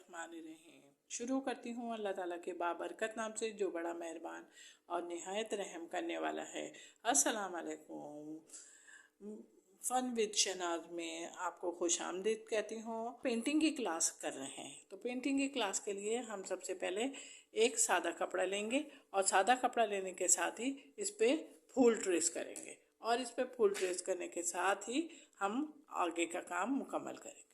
बिस्मिल्लाहिर्रहमानिर्रहीम। शुरू करती हूँ अल्लाह ताला के बाबरकत नाम से जो बड़ा मेहरबान और निहायत रहम करने वाला है। अस्सलाम वालेकुम। फ़न विद शनाज में आपको खुश आमदीद कहती हूँ। पेंटिंग की क्लास कर रहे हैं, तो पेंटिंग की क्लास के लिए हम सबसे पहले एक सादा कपड़ा लेंगे और सादा कपड़ा लेने के साथ ही इस पर फूल ट्रेस करेंगे और इस पर फूल ट्रेस करने के साथ ही हम आगे का काम मुकम्मल करेंगे।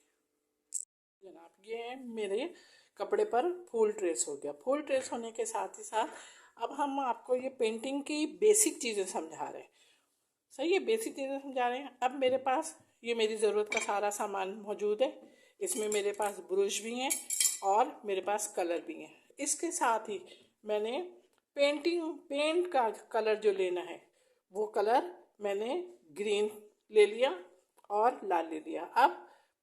जनाब, ये मेरे कपड़े पर फुल ट्रेस हो गया। फुल ट्रेस होने के साथ ही साथ अब हम आपको ये पेंटिंग की बेसिक चीज़ें समझा रहे हैं। सही है, बेसिक चीज़ें समझा रहे हैं। अब मेरे पास ये मेरी ज़रूरत का सारा सामान मौजूद है। इसमें मेरे पास ब्रश भी हैं और मेरे पास कलर भी हैं। इसके साथ ही मैंने पेंट का कलर जो लेना है वो कलर मैंने ग्रीन ले लिया और लाल ले लिया। अब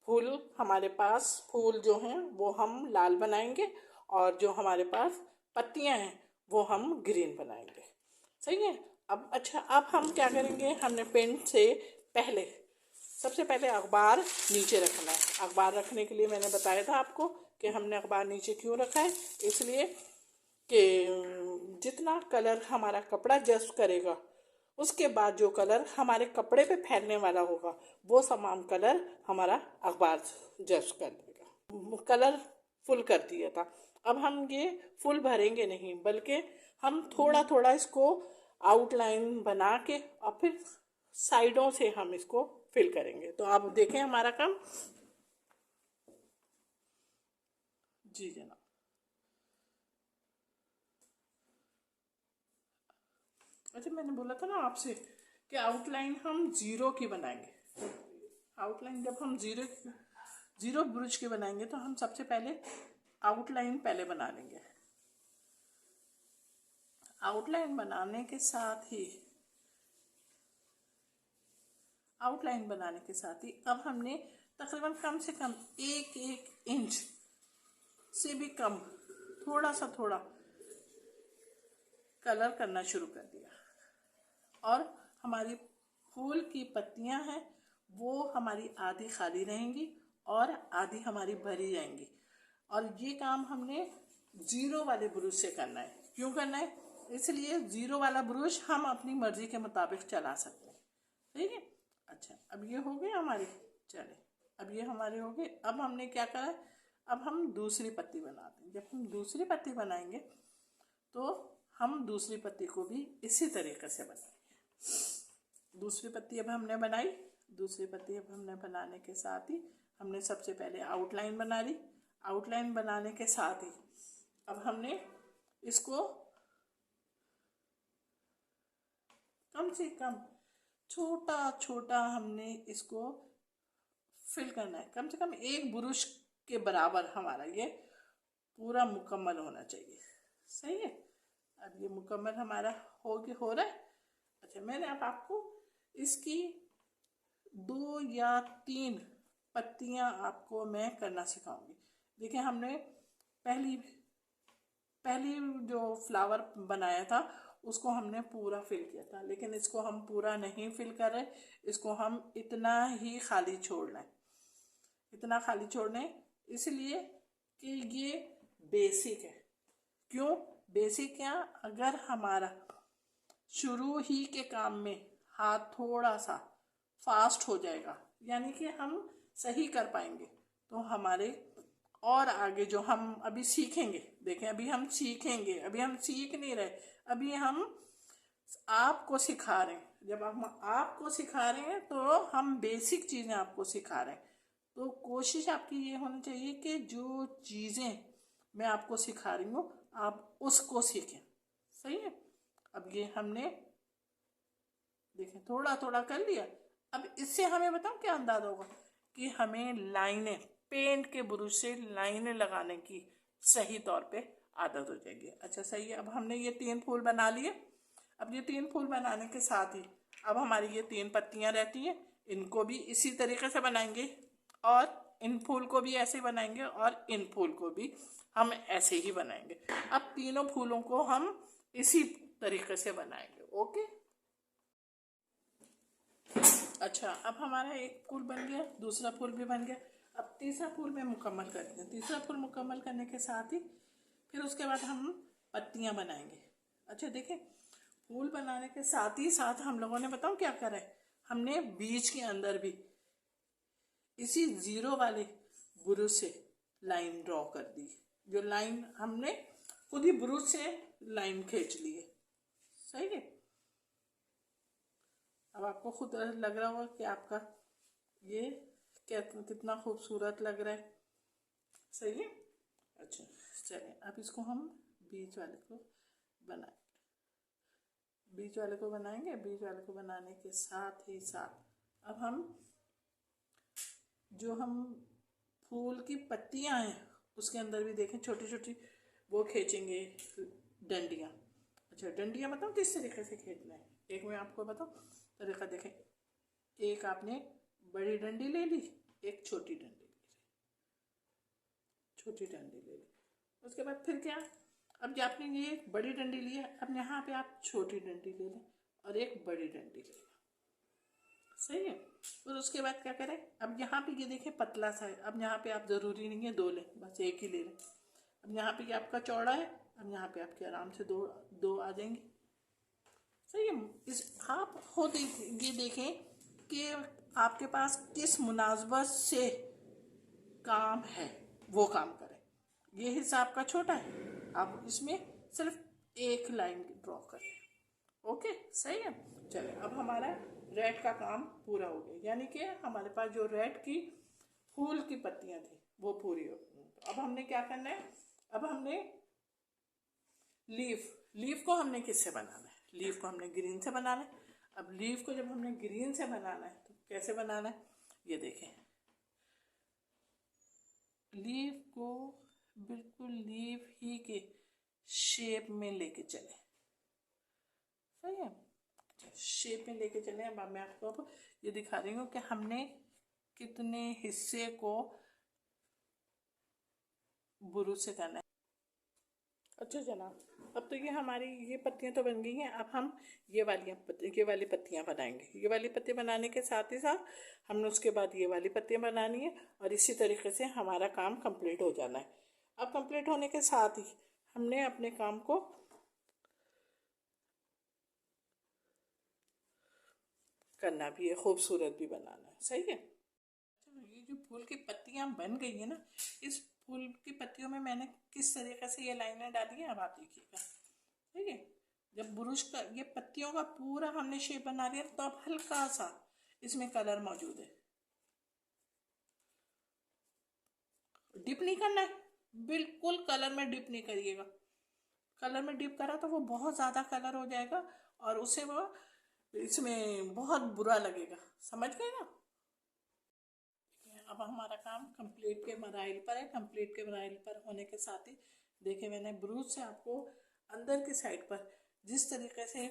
फूल हमारे पास फूल जो हैं वो हम लाल बनाएंगे और जो हमारे पास पत्तियां हैं वो हम ग्रीन बनाएंगे। सही है। अब हम क्या करेंगे, हमने पेंट से पहले सबसे पहले अखबार नीचे रखना है। अखबार रखने के लिए मैंने बताया था आपको कि हमने अखबार नीचे क्यों रखा है, इसलिए कि जितना कलर हमारा कपड़ा जज्ब करेगा उसके बाद जो कलर हमारे कपड़े पे फैलने वाला होगा वो समान कलर हमारा अखबार जज्ब कर देगा। कलर फुल कर दिया था। अब हम ये फुल भरेंगे नहीं, बल्कि हम थोड़ा थोड़ा इसको आउटलाइन बना के और फिर साइडों से हम इसको फिल करेंगे। तो आप देखें हमारा काम। जी जनाब, अच्छा मैंने बोला था ना आपसे कि आउटलाइन हम ज़ीरो की बनाएंगे। आउटलाइन जब हम ज़ीरो ब्रुज के बनाएंगे तो हम सबसे पहले आउटलाइन पहले बना लेंगे। आउटलाइन बनाने के साथ ही अब हमने तकरीबन कम से कम एक इंच से भी कम थोड़ा कलर करना शुरू कर दिया और हमारी फूल की पत्तियां हैं वो हमारी आधी खाली रहेंगी और आधी हमारी भरी जाएंगी। और ये काम हमने ज़ीरो वाले ब्रश से करना है। क्यों करना है? इसलिए ज़ीरो वाला ब्रश हम अपनी मर्ज़ी के मुताबिक चला सकते हैं। ठीक है। अच्छा, अब ये हो गए हमारे, चले अब ये हमारे हो गए। अब हमने क्या करा है, अब हम दूसरी पत्ती बनाते हैं। जब हम दूसरी पत्ती बनाएंगे तो हम दूसरी पत्ती को भी इसी तरीके से बनाएंगे। दूसरी पत्ती अब हमने बनाई। दूसरी पत्ती अब हमने बनाने के साथ ही हमने सबसे पहले आउटलाइन बना ली। आउटलाइन बनाने के साथ ही अब हमने इसको कम से कम छोटा हमने इसको फिल करना है। कम से कम एक ब्रश के बराबर हमारा ये पूरा मुकम्मल होना चाहिए। सही है। अब ये मुकम्मल हमारा हो रहा है। अच्छा, मैंने अब आपको इसकी 2 या 3 पत्तियां आपको मैं करना सिखाऊंगी। देखिए, हमने पहली जो फ्लावर बनाया था उसको हमने पूरा फिल किया था, लेकिन इसको हम पूरा नहीं फिल कर रहे। इसको हम इतना ही खाली छोड़ना है, इतना खाली छोड़ना है, इसलिए कि ये बेसिक है। क्यों बेसिक? क्या अगर हमारा शुरू ही के काम में हाथ थोड़ा सा फास्ट हो जाएगा, यानी कि हम सही कर पाएंगे, तो हमारे और आगे जो हम अभी सीखेंगे, देखें अभी हम सीखेंगे, अभी हम सीख नहीं रहे, अभी हम आपको सिखा रहे हैं। जब हम आपको सिखा रहे हैं तो हम बेसिक चीज़ें आपको सिखा रहे हैं। तो कोशिश आपकी ये होनी चाहिए कि जो चीज़ें मैं आपको सिखा रही हूँ आप उसको सीखें। सही है। अब ये हमने देखें थोड़ा कर लिया। अब इससे हमें बताओ क्या अंदाजा होगा कि हमें लाइनें पेंट के ब्रश से लाइनें लगाने की सही तौर पे आदत हो जाएगी। अच्छा, सही है। अब हमने ये 3 फूल बना लिए। अब ये 3 फूल बनाने के साथ ही अब हमारी ये 3 पत्तियां रहती हैं, इनको भी इसी तरीके से बनाएंगे और इन फूल को भी ऐसे बनाएंगे और इन फूल को भी हम ऐसे ही बनाएंगे। अब तीनों फूलों को हम इसी तरीके से बनाएंगे। ओके। अच्छा, अब हमारा एक फूल बन गया, दूसरा फूल भी बन गया। अब तीसरा फूल मैं मुकम्मल करती हूँ। तीसरा फूल मुकम्मल करने के साथ ही फिर उसके बाद हम पत्तियाँ बनाएंगे। अच्छा देखिए, फूल बनाने के साथ ही साथ हम लोगों ने बताऊँ क्या करा है, हमने बीच के अंदर भी इसी जीरो वाले ब्रश से लाइन ड्रॉ कर दी। जो लाइन हमने खुद ही ब्रश से लाइन खींच ली है। सही है। अब आपको खुद लग रहा होगा कि आपका ये कितना खूबसूरत लग रहा है। सही है। अच्छा चलिए, अब इसको हम बीच वाले को बनाएंगे। बीच वाले को बनाएंगे। बीच वाले को बनाने के साथ ही साथ अब हम जो हम फूल की पत्तियां हैं उसके अंदर भी देखें छोटी छोटी वो खींचेंगे डंडियाँ। अच्छा डंडियाँ मतलब किस तरीके से खींचना है, एक मैं आपको बताऊँ तरीका। देखें, एक आपने बड़ी डंडी ले ली, एक छोटी डंडी ले ली, छोटी डंडी ले ली। उसके बाद फिर क्या, अब जो आपने ये एक बड़ी डंडी ली है, अब यहाँ पे आप छोटी डंडी ले लें और एक बड़ी डंडी ले लें। सही है। और उसके बाद क्या करें, अब यहाँ पे ये देखें पतला सा है, अब यहाँ पे आप ज़रूरी नहीं है दो लें, बस एक ही ले लें। अब यहाँ पे ये आपका चौड़ा है, अब यहाँ पे आपके आराम से दो आ जाएंगे। सही है। इस आप खुद ये देखें कि आपके पास किस मुनासबत से काम है वो काम करें। ये हिस्सा आपका छोटा है, आप इसमें सिर्फ एक लाइन ड्रॉ करें। ओके सही है। चलिए, अब हमारा रेड का काम पूरा हो गया, यानी कि हमारे पास जो रेड की फूल की पत्तियां थी वो पूरी हो गई। तो अब हमने क्या करना है, अब हमने लीफ को हमने किससे बनाना है, लीफ को हमने ग्रीन से बनाना है। अब लीफ को जब हमने ग्रीन से बनाना है तो कैसे बनाना है, ये देखें। लीफ को बिल्कुल लीफ ही के शेप में लेके चले। सही है, शेप में लेके चले। अब मैं आपको अब ये दिखा रही हूँ कि हमने कितने हिस्से को ब्रश से करना है। अच्छा जनाब, अब तो ये हमारी ये पत्तियां तो बन गई हैं। अब हम ये वाली पत्तियां बनाएंगे। ये वाली पत्ती बनाने के साथ ही साथ हमने उसके बाद ये वाली पत्तियां बनानी है और इसी तरीके से हमारा काम कंप्लीट हो जाना है। अब कंप्लीट होने के साथ ही हमने अपने काम को करना भी है, खूबसूरत भी बनाना है। सही है। ये जो फूल की पत्तियां बन गई है ना, इस फूल की पत्तियों में मैंने किस तरीके से ये लाइनें डाली हैं अब आप देखिएगा। ठीक है। जब ब्रश का ये पत्तियों का पूरा हमने शेप बना लिया तो अब हल्का सा इसमें कलर मौजूद है। डिप नहीं करना है, बिल्कुल कलर में डिप नहीं करिएगा। कलर में डिप करा तो वो बहुत ज़्यादा कलर हो जाएगा और उससे वो इसमें बहुत बुरा लगेगा। समझ गए ना। अब हमारा काम कंप्लीट के मराइल पर है। कंप्लीट के मराइल पर होने के साथ ही देखिए, मैंने ब्रश से आपको अंदर की साइड पर जिस तरीके से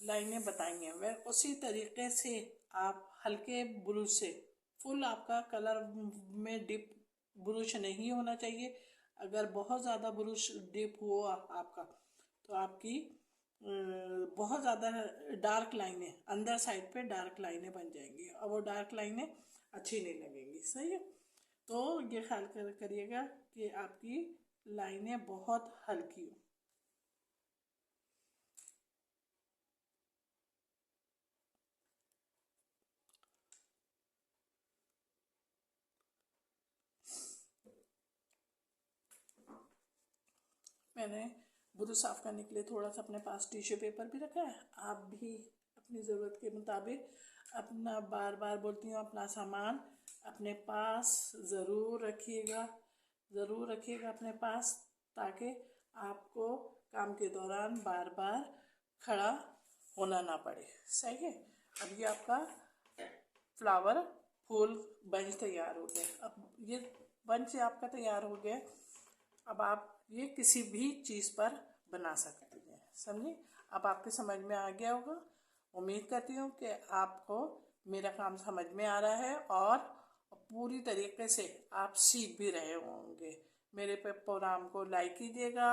लाइनें बताई हैं वह उसी तरीके से आप हल्के ब्रश से, फुल आपका कलर में डिप ब्रश नहीं होना चाहिए। अगर बहुत ज़्यादा ब्रश डिप हुआ आपका तो आपकी बहुत ज़्यादा डार्क लाइनें अंदर साइड पे डार्क लाइनें बन जाएंगी और वो डार्क लाइनें अच्छी नहीं लगेंगी। सही है। तो ये ख्याल करिएगा कि आपकी लाइनें बहुत हल्की हो। मैंने ब्रश साफ करने के लिए थोड़ा सा अपने पास टिश्यू पेपर भी रखा है। आप भी अपनी ज़रूरत के मुताबिक अपना, बार बार बोलती हूँ, अपना सामान अपने पास ज़रूर रखिएगा, ज़रूर रखिएगा अपने पास, ताकि आपको काम के दौरान बार बार खड़ा होना ना पड़े। सही है। अब ये आपका फ्लावर फूल बंच तैयार हो गया। अब ये बंच आपका तैयार हो गया। अब आप ये किसी भी चीज़ पर बना सकती हैं। समझे। अब आपके समझ में आ गया होगा। उम्मीद करती हूँ कि आपको मेरा काम समझ में आ रहा है और पूरी तरीके से आप सीख भी रहे होंगे। मेरे प्रोग्राम को लाइक कीजिएगा,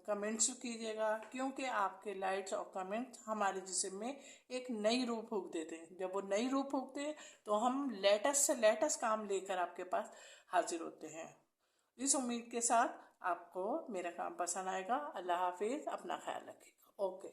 कमेंट्स कीजिएगा, क्योंकि आपके लाइक्स और कमेंट हमारे जिस्म में एक नई रूह फूंक देते हैं। जब वो नई रूह फूंकते हैं तो हम लेटेस्ट से लेटेस्ट काम लेकर आपके पास हाजिर होते हैं। इस उम्मीद के साथ आपको मेरा काम पसंद आएगा। अल्लाह हाफिज़, अपना ख्याल रखिएगा। ओके।